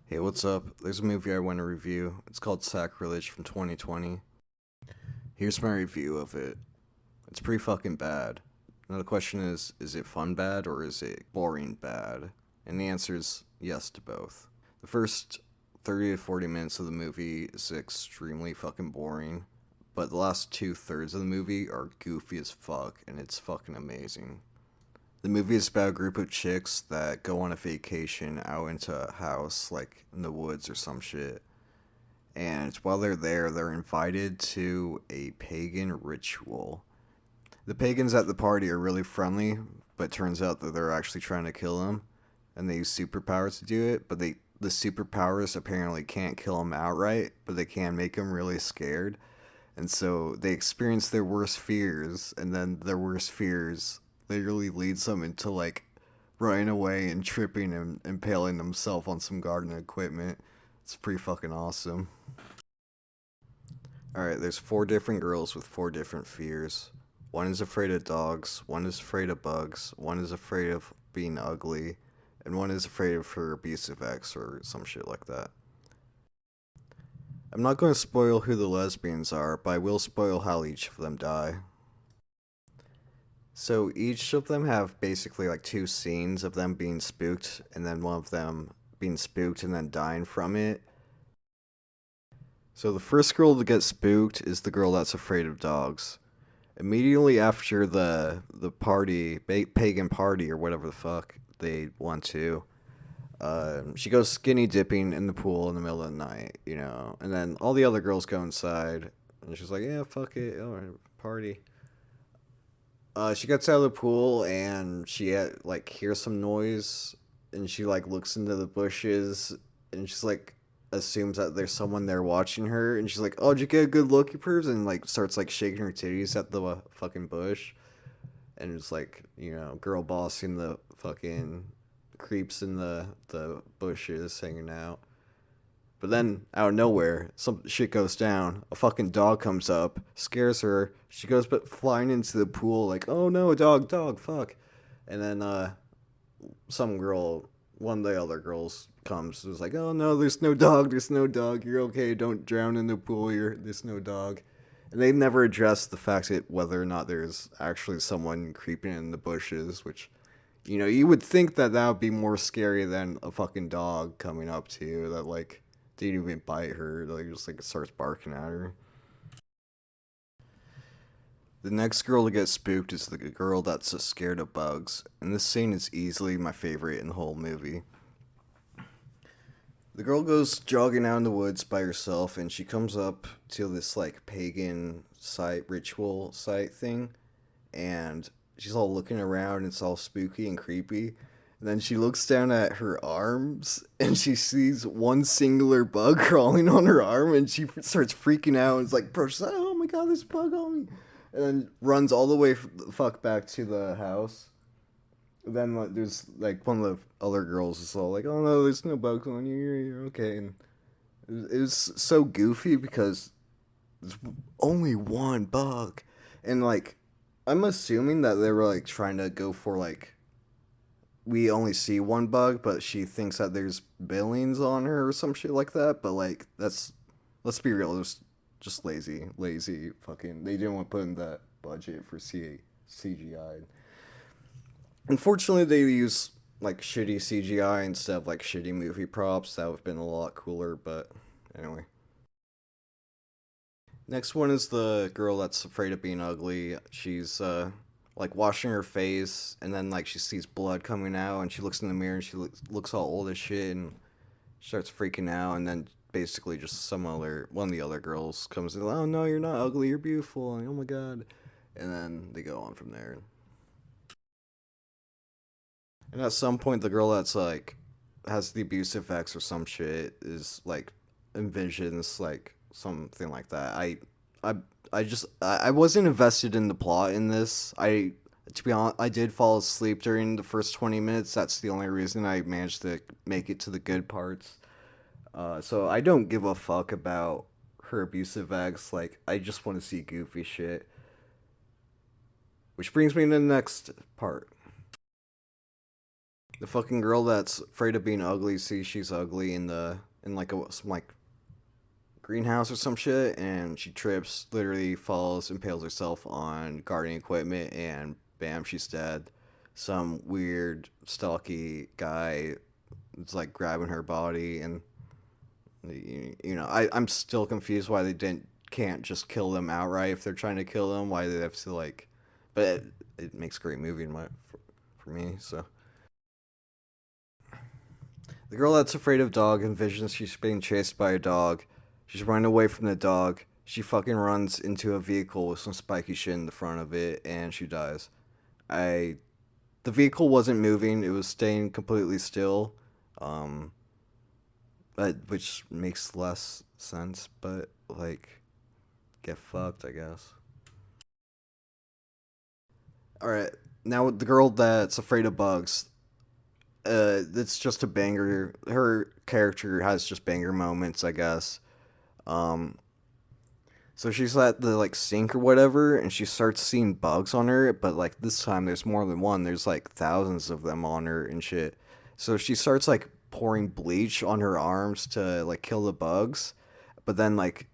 Hey, what's up? There's a movie I want to review. It's called Sacrilege from 2020. Here's my review of it. It's pretty fucking bad. Now the question is it fun bad or is it boring bad? And the answer is yes to both. The first 30 to 40 minutes of the movie is extremely fucking boring, but the last two-thirds of the movie are goofy as fuck, and it's fucking amazing. The movie is about a group of chicks that go on a vacation out into a house, like in the woods or some shit. And while they're there, they're invited to a pagan ritual. The pagans at the party are really friendly, but turns out that they're actually trying to kill them, and they use superpowers to do it. But the superpowers apparently can't kill them outright, but they can make them really scared. And so they experience their worst fears, and then their worst fears literally leads them into like running away and tripping and impaling themselves on some garden equipment. It's pretty fucking awesome. Alright, there's four different girls with four different fears. One is afraid of dogs, one is afraid of bugs, one is afraid of being ugly, and one is afraid of her abusive ex or some shit like that. I'm not going to spoil who the lesbians are, but I will spoil how each of them die. So each of them have basically like two scenes of them being spooked, and then one of them being spooked and then dying from it. So the first girl to get spooked is the girl that's afraid of dogs. Immediately after the party, pagan party or whatever the fuck they want to, she goes skinny dipping in the pool in the middle of the night, and then all the other girls go inside, and she's like, "Yeah, fuck it, all right, party." She gets out of the pool and she like hears some noise, and she like looks into the bushes, and she's like assumes that there's someone there watching her, and she's like, "Oh, did you get a good look, you pervs?" And like starts like shaking her titties at the fucking bush, and it's like girl bossing the fucking creeps in the bushes hanging out. But then, out of nowhere, some shit goes down. A fucking dog comes up, scares her. She goes but flying into the pool, like, "Oh no, a dog, fuck." And then, some girl, one of the other girls comes, is like, "Oh no, there's no dog. You're okay. Don't drown in the pool. There's no dog." And they never address the fact that whether or not there's actually someone creeping in the bushes, which, you would think that that would be more scary than a fucking dog coming up to you that, like, didn't even bite her. Like, just, like, starts barking at her. The next girl to get spooked is the girl that's just scared of bugs. And this scene is easily my favorite in the whole movie. The girl goes jogging out in the woods by herself, and she comes up to this, like, pagan site, ritual site thing. And she's all looking around, and it's all spooky and creepy. And then she looks down at her arms, and she sees one singular bug crawling on her arm, and she starts freaking out. And it's like, bro, she's like, "Oh my god, there's a bug on me!" And then runs all the way the fuck back to the house. And then like, there's like one of the other girls is all like, "Oh no, there's no bugs on you. You're okay." And it was so goofy because there's only one bug, and like I'm assuming that they were like trying to go for like we only see one bug, but she thinks that there's billions on her or some shit like that. But like that's let's be real, it's just lazy fucking. They didn't want to put in that budget for CGI. Unfortunately, they use like shitty CGI instead of like shitty movie props. That would have been a lot cooler. But anyway. Next one is the girl that's afraid of being ugly. She's like washing her face, and then like she sees blood coming out, and she looks in the mirror, and she looks all old as shit, and starts freaking out. And then basically just some other one of the other girls comes in, "Oh no, you're not ugly, you're beautiful." And, "Oh my god," and then they go on from there. And at some point, the girl that's like has the abusive ex or some shit is like envisions like something like that. I I wasn't invested in the plot in this. To be honest, I did fall asleep during the first 20 minutes. That's the only reason I managed to make it to the good parts. So I don't give a fuck about her abusive ex. Like I just want to see goofy shit. Which brings me to the next part. The fucking girl that's afraid of being ugly sees she's ugly in like some like greenhouse or some shit, and she trips, literally falls, impales herself on gardening equipment, and bam, she's dead. Some weird stalky guy is like grabbing her body, and I'm still confused why they didn't can't just kill them outright if they're trying to kill them. Why they have to like, but it makes a great movie for me. So the girl that's afraid of dog envisions she's being chased by a dog. She's running away from the dog. She fucking runs into a vehicle with some spiky shit in the front of it, and she dies. I The vehicle wasn't moving; it was staying completely still, um, which makes less sense. But like, get fucked, I guess. All right, now the girl that's afraid of bugs. It's just a banger. Her character has just banger moments, I guess. Um, so she's at the like sink or whatever, and she starts seeing bugs on her. But like this time, there's more than one. There's like thousands of them on her and shit. So she starts like pouring bleach on her arms to like kill the bugs. But then like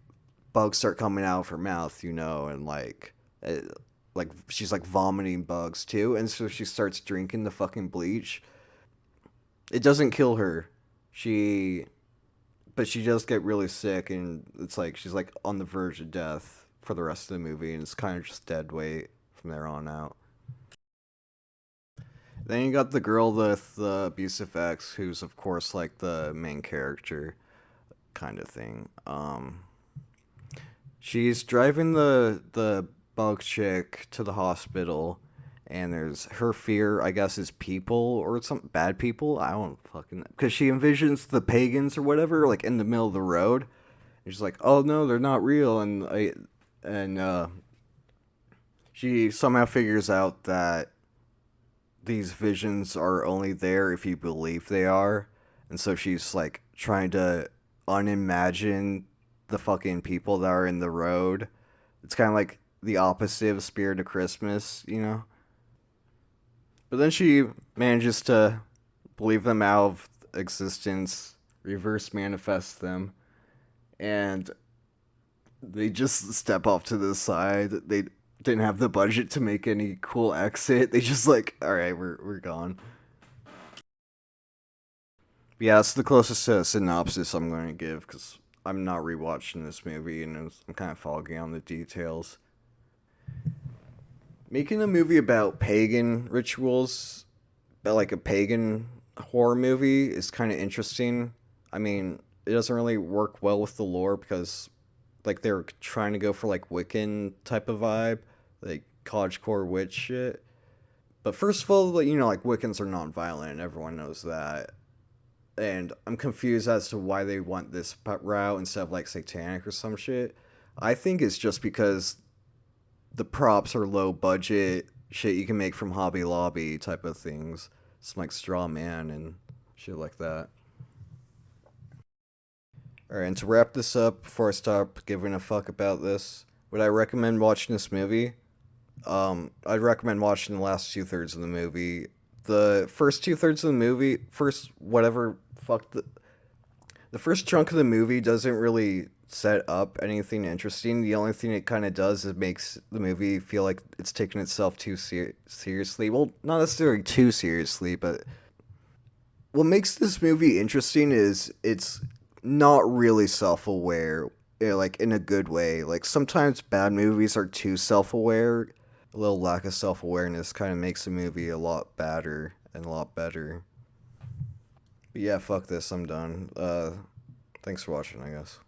bugs start coming out of her mouth, and like she's like vomiting bugs too. And so she starts drinking the fucking bleach. It doesn't kill her. She but she does get really sick, and it's like she's like on the verge of death for the rest of the movie, and it's kind of just dead weight from there on out. Then you got the girl with the abusive ex, who's of course like the main character kind of thing. She's driving the bug chick to the hospital, and there's her fear, I guess, is people or some bad people. I don't fucking because she envisions the pagans or whatever like in the middle of the road. And she's like, oh no, they're not real, and she somehow figures out that these visions are only there if you believe they are, and so she's like trying to unimagine the fucking people that are in the road. It's kind of like the opposite of Spirit of Christmas. But then she manages to believe them out of existence, reverse manifest them, and they just step off to the side. They didn't have the budget to make any cool exit. They just like, all right, we're gone. But yeah, that's the closest to a synopsis I'm going to give because I'm not rewatching this movie and I'm kind of foggy on the details. Making a movie about pagan rituals, about like a pagan horror movie, is kind of interesting. I mean, it doesn't really work well with the lore because like they're trying to go for like Wiccan type of vibe, like cottagecore witch shit. But first of all, like, like Wiccans are non-violent, everyone knows that. And I'm confused as to why they want this route instead of like satanic or some shit. I think it's just because the props are low budget shit you can make from Hobby Lobby type of things. Some like Straw Man and shit like that. Alright, and to wrap this up before I stop giving a fuck about this, would I recommend watching this movie? I'd recommend watching the last 2/3 of the movie. The first 2/3 of the movie, first whatever, fuck the first chunk of the movie doesn't really set up anything interesting. The only thing it kind of does is makes the movie feel like it's taking itself too seriously. Well, not necessarily too seriously, but what makes this movie interesting is it's not really self-aware, like in a good way. Like sometimes bad movies are too self-aware. A little lack of self-awareness kind of makes the movie a lot badder and a lot better. But yeah, fuck this. I'm done. Thanks for watching, I guess.